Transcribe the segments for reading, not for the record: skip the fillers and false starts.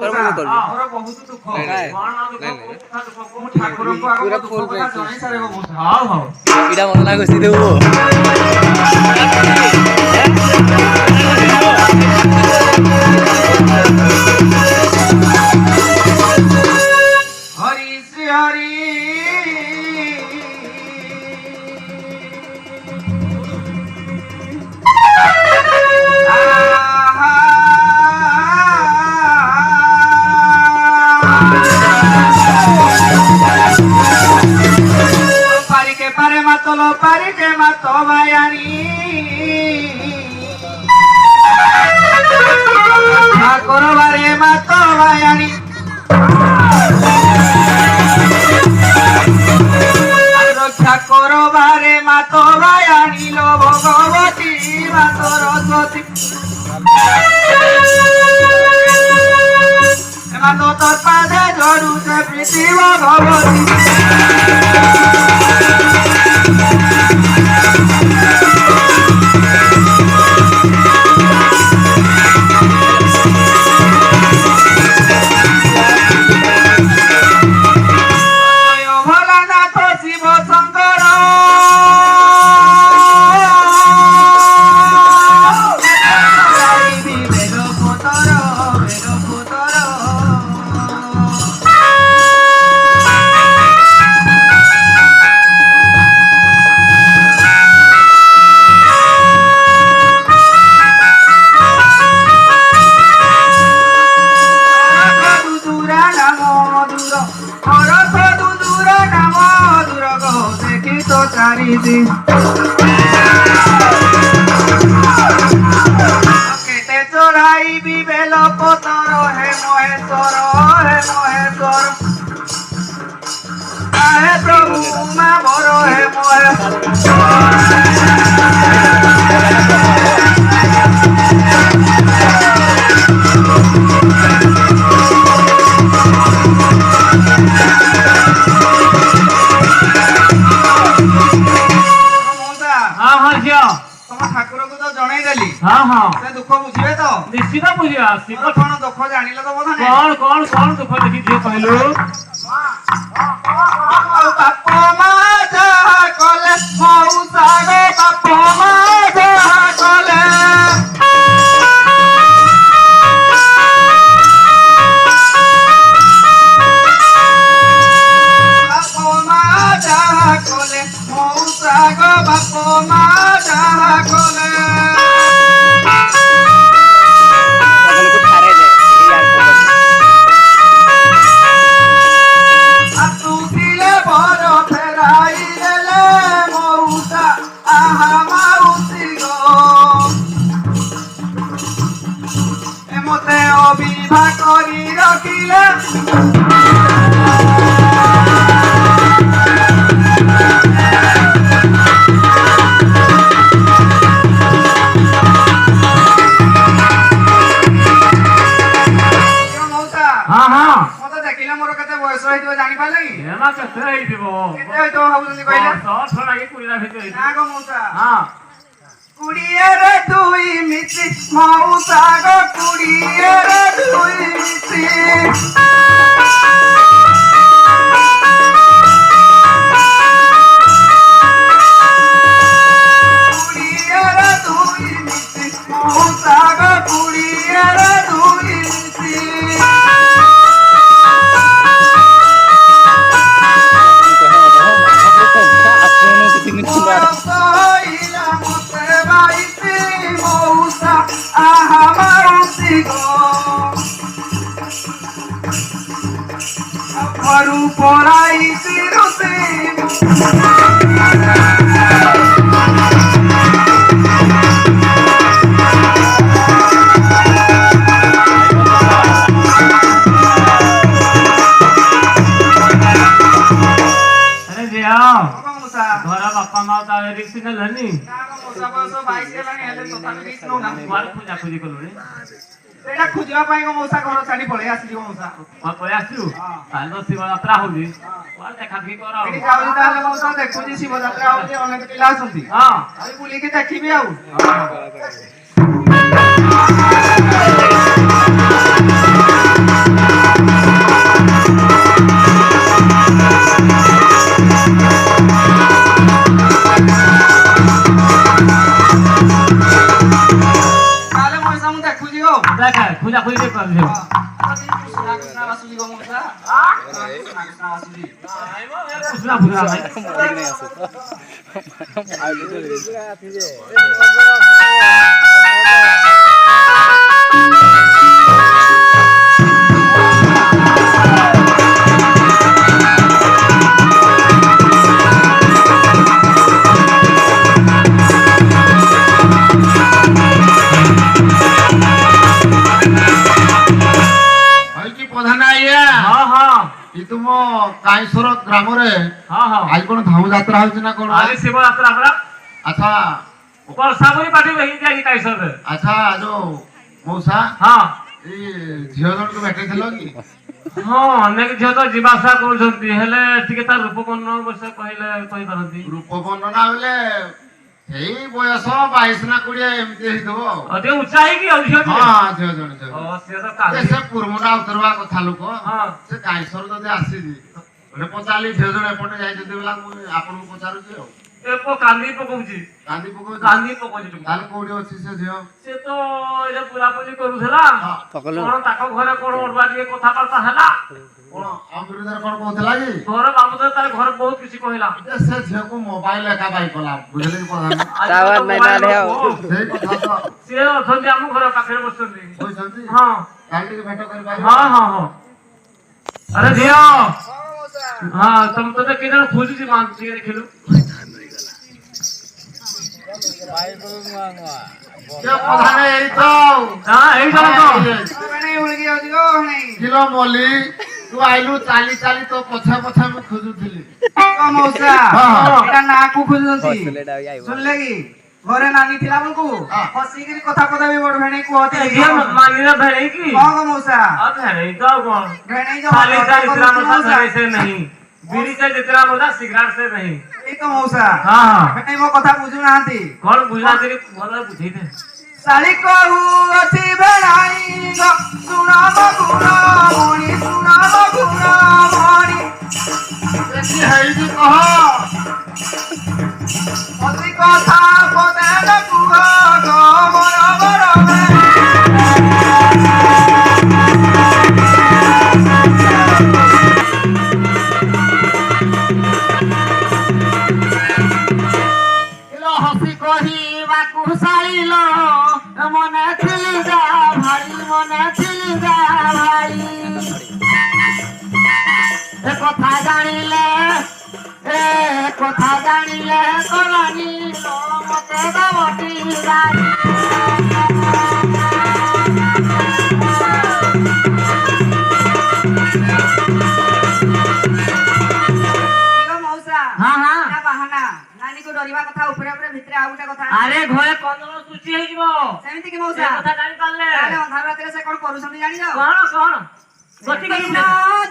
कर्म नहीं कर और बहुत दुख नहीं, नहीं। कौन ना दुख नहीं, को नहीं। कथा दुख को ठाकुर को आगो पूरा दुख full कथा practice। जणी सारे गो हां हां इडा मन ना घुसी देबो हरि श्री हरि पारी के मातो मायानी ठाकुर बारे मातो मायानी रक्षा करो बारे मातो मायानी लो भगवती मातो सरस्वती मातो तोर पादे जोड़ू से प्रीति भगवती केते चढ़ाई भी बेल पतर हे महेश्वर हे प्रभु माँ भर हे ठाकुर को तो जणाई देली हां हां से दुख बुझिबे तो निश्चित बुझिया शिव कोन दुख जानिले तो बोधा नै कोन दुख देखि जे कहलो बाप मा जा कले मौसा गो बाप मा जा कले बाप मा जा कले मौसा गो बाप मा जा कले विवाह करी रखिले हाँ हाँ मत देखिले मोर केते बयस होइतो जानि पाले कि एमा केते होइतिबो केते होइतो भाबुनी कहले 100 लागे कुड़ीला भितर ना गो मौसा हां कुड़िए रे दुई मिसी मौसा गो कुड़िए रे दुई मिसी कुड़िए रे दुई मिसी मौसा गो कुड़िए रे दुई मिसी पराई तिरुसे अरे दिया घरा बापा माँ तारे रिक्सी न लनी मोसा बसो 22 लानी हेले तो ताने रिक्स नो ना मार पूजा पूजी कलुनी सेटा खुजवा पाई गो मौसा घर छाडी पळे आसी मौसा आ पळे आसिउ तालो शिव यात्रा होजी वार देखा भी करा एठी जाउली ताले मौसा देखुजी शिव यात्रा होजी अनेक पिला आसुंती हां अरे बुली के देखिबी आउ हां ନମସ୍କାର ଝିଅ। କୃଷ୍ଣା କୃଷ୍ଣା ବାସୁଛି ଗো ମଉସା। କୃଷ୍ଣା କୃଷ୍ଣା ବାସୁଛି। ନାଇଁ ମ ଏ କୃଷ୍ଣା ଫୁଷ୍ଣା ନାହିଁ। ହଁ ହଁ ଇ ତୁମ କାଇଁସର ଗ୍ରାମରେ ହଁ ହଁ ଆଜି କଣ ଧାମ ଯାତ୍ରା ହଉଛି ନା କଣ? ଆଜି ଶିବ ଯାତ୍ରା ପରା ଆଚ୍ଛା ବର୍ଷାପୁରୀ ପାଟି ହେଇଛି ଆଜି କାଇସରରେ। ଆଚ୍ଛା ଯୋଉ ମଉସା ହଁ ଏଇ ଝିଅ ଜଣକୁ ଭେଟିଥିଲ କି? ହଁ ଅନେକ ଝିଅ ତ ଯିବା ଆସିବା କରୁଛନ୍ତି ହେଲେ ଟିକେ ତା ରୂପବର୍ଣ୍ଣ ବିଷୟ କହିଲେ କହିପାରନ୍ତି। ରୂପ ବର୍ଣ୍ଣନା ହେଲେ ଏଇ ବୟସ 22 ନା 20 ଏମିତି ହେଇଥିବ ଆଉ। ଟିକେ ଉଚ୍ଚା ହେଇକି ଆଉ ଝିଅ ହଁ ହଁ ଝିଅ ଜଣେ ଝିଅ ସିଏ ତ କାଲି ସେ ପୁରୁମଟା ଉତରବା କଥା ଲୋକ ହଁ ସେ କାଇଁସର ଯଦି ଆସିଛି ଗୋଟେ ପଚାରିଲି ଝିଅ ଜଣ ଏପଟେ ଯାଇଛନ୍ତି ବୋଲା ମୁଁ ଆପଣଙ୍କୁ ପଚାରୁଛି ଆଉ। ଏ କାନ୍ଦି ପକଉଛି କାନ୍ଦି ପକଉଛି କାନ୍ଦି ପକଉଛି ଟିକେ। ତାହେଲେ କୋଉଠି ଅଛି ସେ ଝିଅ? ସେ ତ ଏଇଟା ପୁରାପୁରି କରୁଥିଲା ହଁ କଣ ତାଙ୍କ ଘରେ କଣ ଅଡୁଆ ଟିକେ କଥାବାର୍ତ୍ତା ହେଲା କଣ ଆମ ବିରୁଦ୍ଧରେ କଣ କହୁଥିଲା କି? ଘର ବାବଦରେ ତାର ଘରେ ବହୁତ କିଛି କହିଲା। ଯେ ସେ ଝିଅକୁ ମୋବାଇଲ ଏକା ବାଇ କଲା ବୁଝିଲେ କି ପ୍ରଧାନ? ଆଜିକାଲି ତ ମୋବାଇଲ ଲୋକ। ସେଇ କଥା ତ ସିଏ ଅଛନ୍ତି ଆମ ଘର ପାଖରେ ବସୁଛନ୍ତି। କହୁଛନ୍ତି ହଁ କାଲି ଟିକେ ଭେଟ କରିପାରିବ? ହଁ ହଁ ହଁ ଆରେ ଝିଅ ହଁ ମଉସା। ହଁ ତତେ କିଏ ଜଣ ଖୋଜୁଛି ମା ଟିକେ ଦେଖିଲୁ। ଯେ ପ୍ରଧାନ ଏଇ ତ ଆଉ। ହଁ ଏଇ ଜଣ ତ ଭେଣେଇ ଉଳିକି ଯାଉଛି ଗো ଭେଣେଇ। କିଲୋ ମଲି ତୁ ଆଇଲୁ ଚାଲି ଚାଲି ତୋ ପଛେ ପଛେ ମୁଁ ଖୋଜୁଥିଲି। ଗো ମଉସା ହଁ। ଏଇଟା ନାକୁ ଖୋଜୁଛନ୍ତି ଶୁଣିଲେ କି ଘରେ ନାନୀ ଥିଲା ବେଳକୁ ହଁ। ହସିକିରି କଥା ପଦା ବି ବଡ ଭେଣେଇ କୁହନ୍ତି। ଝିଅ ମାନିନା ଭେଣେଇ କି ହଁ ଗো ମଉସା ଆଉ ଭେଣେଇ ତ ଆଉ କଣ ଭେଣେଇ चालीस ଯୋଉ का जितना मजा ମଉସା भेड़े से नहीं बीड़ी से जितना मजा सिगरेट से नहीं। ଏଇ ତ ମଉସା हाँ हाँ ଭେଣେଇ ମୋ କଥା ବୁଝୁନାହାନ୍ତି। कौन बुझना तेरी बोला बुझी थे ଶାଳି କହୁ ଅଛି ଭେଣାଇ ଗো ଶୁଣ ମଗୁଣ ମଣି ଶୁଣ ମଗୁଣ ମଣି ବେଶୀ ହେଇଛି କହ। ଅତି କଥା ପଦେ କୁହ ଗো ମୋର ବର କିଲୋ ହସି କହିବାକୁ ଶାଳିଲ ମନେ ଥିଲି ଯା ଭାଇ ମନେ ଥିଲି ଯା ଭାଇ ଏ କଥା ଜାଣିଲେ କଲାନି ମତେ ଦବଟି ଗାଳି। ଗো ମଉସା हाँ हाँ ନା ବାହାନା ନାନୀକୁ ଡରିବା କଥା ଉପରେ ଉପରେ ଭିତରେ ଆଉ ଗୋଟେ କଥା अरे घरे कंदर सृष्टि ହେଇଯିବ ସେମିତି କି ସେ ମଉସା କଥା ଜାଣି ପାରିଲେ ତାହେଲେ ଅନ୍ଧାର ରାତିରେ ସେ କଣ କରୁଛନ୍ତି ଜାଣିଛ? କଣ କଣ ଗତି କରି ଦିନ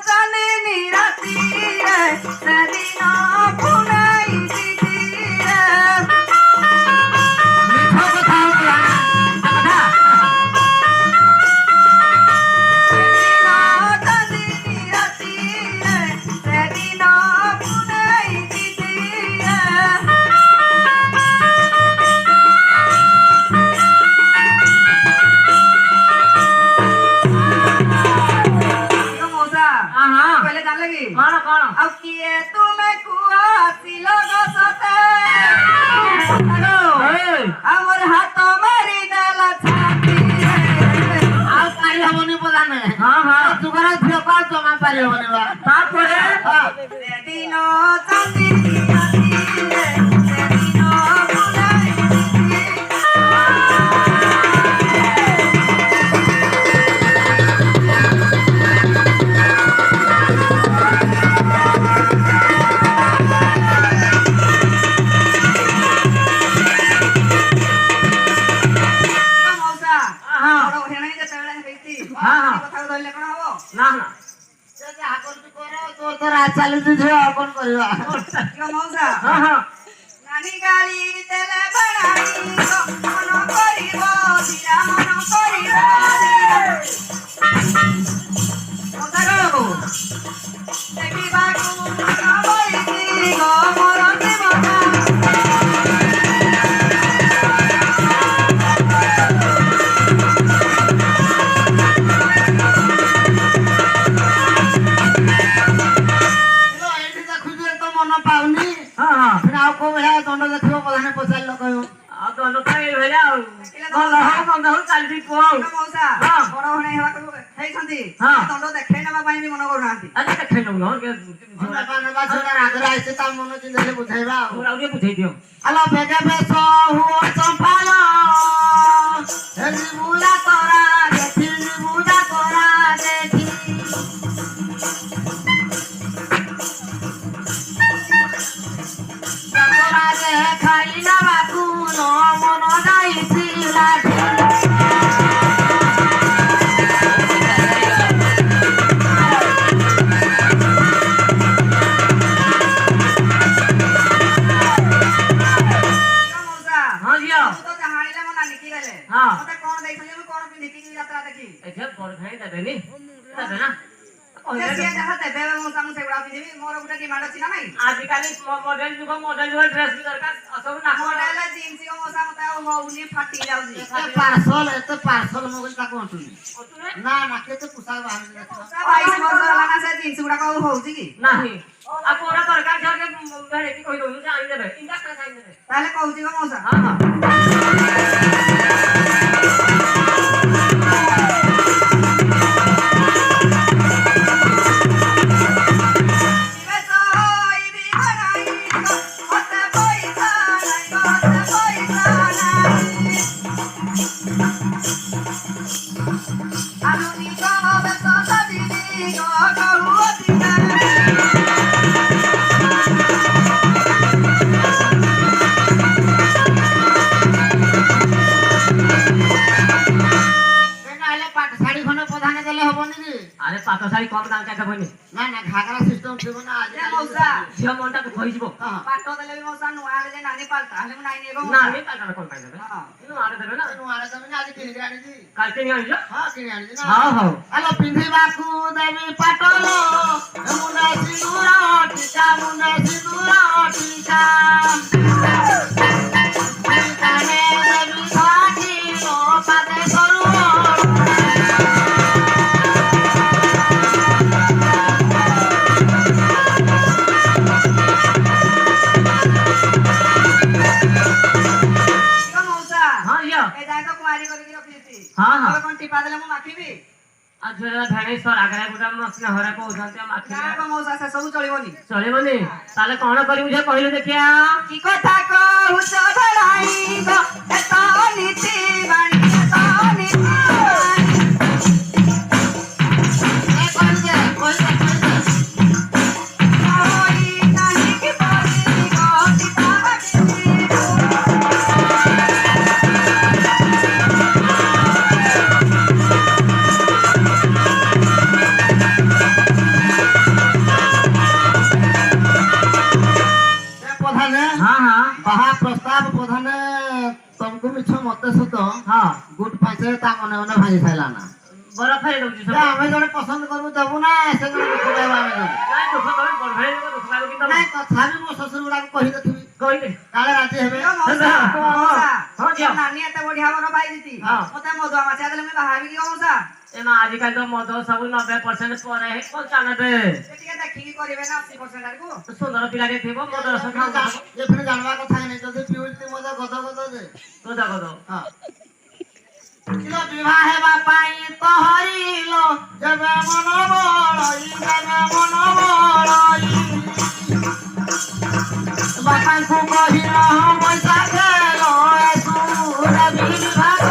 ଚାନ୍ଦିନୀ ରାତିରେ ସେଦିନ ପୁନେଇ ତିଥିରେ ମିଛ କଥା ହଉଥିଲା କଥା ସେଦିନ ଚାନ୍ଦିନୀ ରାତିରେ ସେଦିନ ପୁନେଇ ତିଥିରେ ଗো ମଉସା हाँ हाँ କହିଲେ ଜାଣିଲେ କି କଣ କଣ ଆଉ କିଏ ତୁମେ କୁହ ଆସିଲ ଗো ସତେ ଆମର ହାତ ମାରି ଦେଲା ଛାତିରେ ଆଉ ପାରି ହବନି ପ୍ରଧାନ। हाँ हाँ ଯୁଗର ଝିଅ କଣ ଜମା ପାରି ହବନି ବା। ତାପରେ ସେଦିନ ଚାନ୍ଦିନୀ ରାତିରେ ସେଦିନ ପୁନେଇ ମଉସା हाँ ବଡ ଭେଣେଇ ଯେତେବେଳେ ହେଇଛି ହଁ, ହଁ। କଥାକୁ ଧରିଲେ କଣ ହବ? ନା ନା ସେ ଯାହା କରୁଛୁ କର ତୋର ତ ରାଜ ଚାଲିଛି ଝିଅ ଆଉ କଣ କରିବା? ଗো ମଉସା हाँ हाँ ନାନୀ ଗାଳି ଦେଲେ ବେଣାଇ ମନ କରିବ ଧୀରା ମନ କରିବ ମଉସା ଗো ଦେଖିବାକୁ ମନ ବଳିଛି ଗো ମୋର ଜୀବନ ହଁ। ଦଣ୍ଡ ଦେଖେଇ ନେବା ପାଇଁ ବି ମନ କରୁନାହାନ୍ତି। ଆଜି ଦେଖେଇ ନଉ ନହେଲେ ନେବା ଛଡା ରାଗରେ ଆଇছে ତା ମନ ଚିନ୍ତାରେ ବୁଝେଇବା ଆଉ। ଆଉ ଟିକେ ବୁଝେଇ ଦିଅ। ଆଲୋ ବେଗେ ବେଶ ହୁଅ ଚମ୍ପାଲ ହେଲି ବୁଲା ତରା ଦେଖି ବୁଲା ତରା ଦେଖି ତରା ଯେ ଖାଇଲା ବାକୁ ନ ମନ ଯାଇছি ଲାଠି ହଁ ଝିଅ ତୁ ତ ଚାହାଣିଲେ ମୋ ନାନୀ କି ଦେଲେ। ହଁ। ମତେ କଣ ଦେଇଥିଲେ ମୁଁ କଣ ପିନ୍ଧିକି ଯିବି ଯାତ୍ରା ଦେଖି। ଏଠି ବଡ ଭାଇ ଦେବେନି ଦେବେ ନା ଯେ ସିଏ ଯାହା ଦେବେ ମଉସା ମୁଁ ସେଗୁଡା ପିନ୍ଧିବି। ମୋର ଗୋଟେ ଡିମାଣ୍ଡ ଅଛି ନା ନାଇଁ। ଆଜିକାଲି ମଡେଲ ଯୁଗ ଡ୍ରେସ ବି ଦରକାର ସବୁ ନାକ ମଡେଲ ଜିନ୍ସ କ ମଉସା ମତେ ଆଉ ହଉନି ଫାଟି ଯାଉଛି। ଏତେ ପାର୍ସଲ ମଗଜ ତାକୁ ଅଣ୍ଟୁନି ନା ନା କେତେ ପୋଷାକ ବାହାରୁଛି ଦେଖିଲ 22 ବର୍ଷ ହେଲା ନା ସେ ଜିନ୍ସ ଗୁଡାକ ଆଉ ହଉଛି କି? ନାହିଁ ଆଉ କୋଉଟା ଦରକାର ଭେରାଇଟି କହିଦଉଛୁ ଯେ ଆଣିଦେବେ ଇଣ୍ଡାକ୍ସନ ଆଣିଦେବେ ତାହେଲେ କହୁଛି ଗ ମଉସା। ହଁ ହଁ ଶାଢୀ ଖଣ୍ଡେ ପ୍ରଧାନ ଦେଲେ ହବନି କି ଆରେ ପାଟ ଶାଢୀ କମ ଦାମ ଚାହିଦା ବନି ନା ନା ଘାଗରା ସିଷ୍ଟମ ଥିବ ନା ଆଜି ମଉସା ଝିଅ ମନଟା ଦୁଃଖ ହେଇଯିବ ପାଟ ଦେଲେ ବି ମଉସା ନୂଆ ହେଲେ ଯେ ନାନୀ ପାଲଟା ହେଲେ ମୁଁ ନାଇଁ ନେବ ନା ଆମେ ପାଟ କଣ ପାଇଁ ଦେବେ ହଁ। ଆଡେ ଦେବେ ନା ନୂଆରେ ତମେ ଆଜି କିଣିକି ଆଣିଛି କାଲି କିଣି ଆଣିଛ ହଁ କିଣି ଆଣିଛି ନା ହଉ ହଉ ଆଲୋ ପିନ୍ଧିବାକୁ ଦେବି ପାଟଲ ମୁଣ୍ଡ ସିନ୍ଦୁର ଟିକା ମୁଣ୍ଡ ସିନ୍ଦୁର ଟିକା କାନେ ଦେବି ଷାଠି ଓ ପାଦେ ସରୁ ମଉସା ହଁ ଝିଅ ଏ ଯାଏ ତ କୁଆରୀ କରିକି ରଖିଛି। ହଁ ହଁ ଏବେ କଣ ଟିପା ଦେଲେ ମୁଁ ମାଖିବି? ଆଉ ଝିଅ ଭେଣେଶ୍ୱର ଆଗରେ ଗୋଟେ ମସିନା ଘରେ କହୁଛନ୍ତି ନା ମାଖିଲେ ଗ ମଉସା ସେ ସବୁ ଚଳିବନି। ଚଳିବନି ତାହେଲେ କଣ କରିବୁ ଝିଅ କହିଲୁ ଦେଖିଆ କି କଥା କହୁଛ ଭେଳାଇ ଗ ଏତ ନୀତି ବାଣୀ ଏତ ନୀତି ବାଣୀ ହୋଇ କାହିଁକି ପରି ଗତିତା ବାକି ପ୍ରଧାନେ ହଁ ହଁ ବାହା ପ୍ରସ୍ତାବ ପ୍ରଧାନେ ତମକୁ ମିଛ ମତେ ସୁତ ହଁ ଗୁଟ ପାଞ୍ଚ ତା ମନେ ମନେ ଭାଙ୍ଗି ସାରିଲା ନା ବରଫ ଫେରି ଦଉଛି ଯେ ସବୁ ଆମେ ଜଣେ ପସନ୍ଦ କରିବୁ ଦେବୁ ନା ସେ ଜଣେ ଦୁଃଖ ପାଇବ ଆମେ ଦେବୁ ନାଇଁ ଦୁଃଖ ତମେ ବଡ ଭାଇ ଦୁଃଖ ପାଇବ କିନ୍ତୁ ନାଇଁ ତଥାପି ମୋ ଶ୍ୱଶୁର ଗୁଡାକୁ କହି ଦେଖିବି କହିଲେ କାଳେ ରାଜି ହେବେ ମଉସା ହଁ ଝିଅ ନାନୀ ଏତେ ବଢିଆ ମୋର ପାଇଛି ହଁ। ମତେ ମଧୁଆ ମାଛିଆ ଦେଲେ ମୁଁ ବାହାବି କି ମଉସା ଏ ମା ଆଜିକାଲି ତ ମଦ ସବୁ 90% ପରେ ହିଁ 95 ସେ ଟିକେ ଦେଖିକି କରିବେ ନା 80% ଆଡକୁ। ସୁନ୍ଦର ପିଲାଟେ ଥିବ ମଦ ରସ ଏ ପୁଣି ଜାଣିବା କଥା ନାହିଁ ଯଦି ପିଉଛି ମଜା ଗଦ ଗଦ ଯେ ଗଦ ଗଦ ହଁ କିଲୋ ବିବାହ ହେବା ପାଇଁ ତହରିଲ ଯେବେ ମନ ବଳଇ ଯେବେ ମନ ବଳଇ ବାପାଙ୍କୁ କହିଲ ପଇସା ଖେଳ ସୁର ବିଭାଗ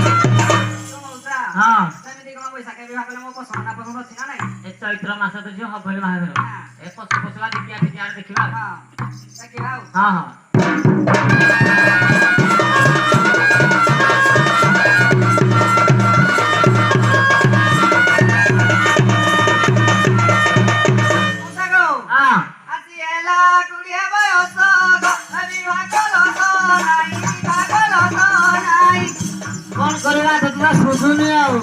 ମଉସା ହଁ ସେମିତି କଣ ପଇସା କେବେ ଭାବିଲେ ମୋ ପସନ୍ଦ ନା ପସନ୍ଦ ଅଛି ନା ନାଇଁ? ଏ ଚୈତ୍ର ମାସ ତ ଝିଅ ହବନି ବାହାଘର ଏ ପଶୁ ପଶୁଆ ଦେଖିଆ ଦେଖିଆ ଦେଖିବା ହଁ ଦେଖିବା ଆଉ। ହଁ ହଁ ମଉସା ଗୋ ହଁ ଆଜି ହେଲା କୁଡ଼ିଆ ବୟସ ବିବାହ କଲସ ନାଇଁ ବିବାହ କଲସ ନାଇଁ କଣ କରିବା ସେଟା ଶୁଝୁନି ଆଉ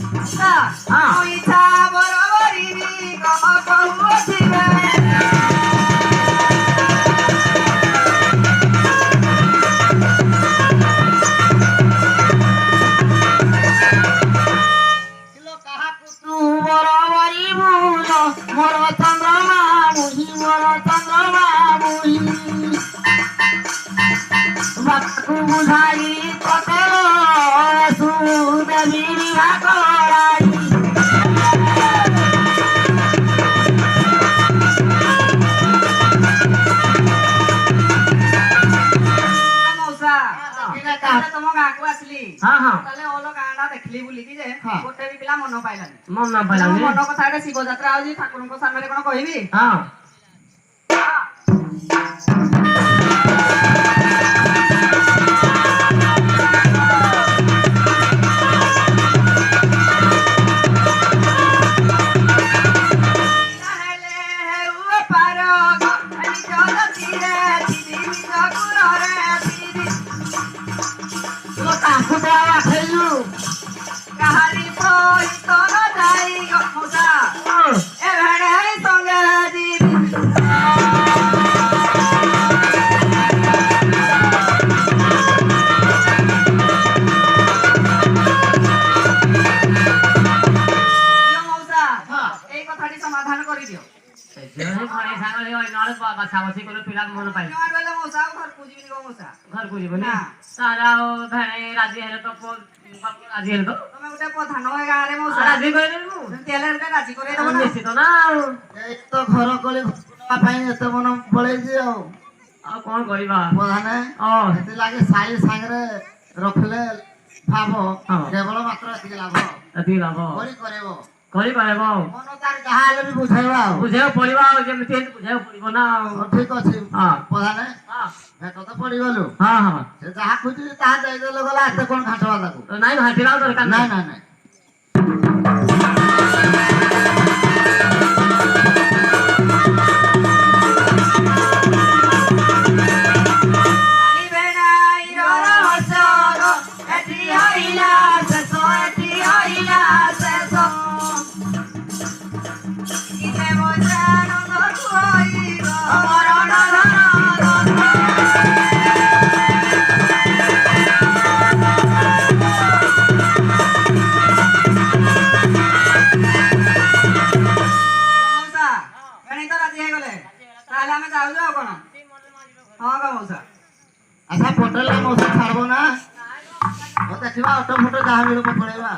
ମଉସା ହଁ। ମୋ ଇଚ୍ଛା ବରବରିବି କହ କହୁଥିବେ କିଲୋ କାହାକୁ ତୁ ବରବରି ବୁଲ ମୋର ଚନ୍ଦ୍ରମା ବୁଝି ବୁଝାଇ ପକେଲ ସୁଦେବୀ ବିଭାଗ ମଉସା ତାହେଲେ ତମ ଗାଁକୁ ଆସିଲି ହଁ ହଁ ତାହେଲେ ଅଲ ଗାଁଟା ଦେଖିଲି ବୁଲିକି ଯେ ହଁ। ଗୋଟେ ବି ପିଲା ମନ ପାଇଲାନି ମନ ମୋ ପଡ଼ିଲାନି ମନ କଥା ଗୋଟେ ଶିବ ଯାତ୍ରା ହଉଛି ଠାକୁରଙ୍କ ସାମ୍ନାରେ କଣ କହିବି ହଁ ତାହେଲେ ହେଉ ପାର ନିଜ ଜାତିରେ ଧିରି ନିଜ କୁଳରେ ଧିରି ତୁ ତାଙ୍କୁ ଦେବା ଖେଳୁ କାହାରି ସହିତ ନ ଯାଇ ମଉସା ଏ ଭେଣେ ସଙ୍ଗେ ଯିବି ପ୍ରିୟ ମଉସା ଏଇ କଥାଟି ସମାଧାନ କରିଦିଅ ବସାବସି କଲେ ପିଲା ମନ ପାଇ ଜମା କହିଲେ ମଉସା ଆଉ ଘରକୁ ଯିବିନି ଗୋ ମଉସା ଘରକୁ ଯିବନି ନା। ତାର ଆଉ ଭେଣେ ରାଜି ହେଲେ ତ ରାଜି ହେଲେ ତ ତମେ ଗୋଟେ ପ୍ରଧାନ ଏ ଗାଁରେ ମଉସା ରାଜି କରିଦେବି ମୁଁ ଯେମିତି ହେଲେ ଗୋଟେ ରାଜି କରେଇଦବ ନା ନିଶ୍ଚିତ ନା ଆଉ ଏଇ ତ ଘର କଳି ନବା ପାଇଁ ଏତେ ମନ ପଳେଇଛି ଆଉ ଆଉ କଣ କରିବା ପ୍ରଧାନ ସେଥିଲାଗି ସାଇ ସାଙ୍ଗରେ ରଖିଲେ ଭାବ ହଁ। କେବଳ ମାତ୍ର ଏତିକି ଲାଭ ଏତିକି ଲାଭ କରି କରେଇବ କରିପାରିବ ମନ ତାର ଯାହା ହେଲେ ବି ବୁଝେଇବା ଆଉ ବୁଝେଇବାକୁ ପଡିବ ଆଉ ଯେମିତି ହେଲେ ବୁଝେଇବାକୁ ପଡିବ ନା ଆଉ ହଉ ଠିକ ଅଛି ହଁ ପ୍ରଧାନ ହଁ ଭେଟ ତ ପଡିଗଲୁ ହଁ ହଁ ସେ ଯାହା ଖୋଜୁଛି ତାହା ଦେଇଦେଲେ ଗଲା ଏତେ କଣ ଘାଟବା ତାକୁ ନାଇଁ ଭାଟିଲା ଦରକାର ନାଇଁ ନାଇଁ ନାଇଁ ନାଇଁ କାଲି ଭେଣାଇର ରହସ୍ୟ ଏଠି ହଇଲା ଶେଷ ଏଠି ହଇଲା ଶେଷ ଇନେ ବଜାନ ଧରୁଇବ ମରଣ ମଉସା ଭେଣେଇ ତ ରାଜି ହେଇଗଲେ ତାହେଲେ ଆମେ ଯାଉଛୁ ଆଉ କଣ ହଁ ଗା ମଉସା ଆଚ୍ଛା ପଟେଲ ମଉସା ଛାଡବ ନା ଦେଖିବା ଅଟୋ ଫଟୋ ଯାହା ମିଳିବ ପଳେଇବା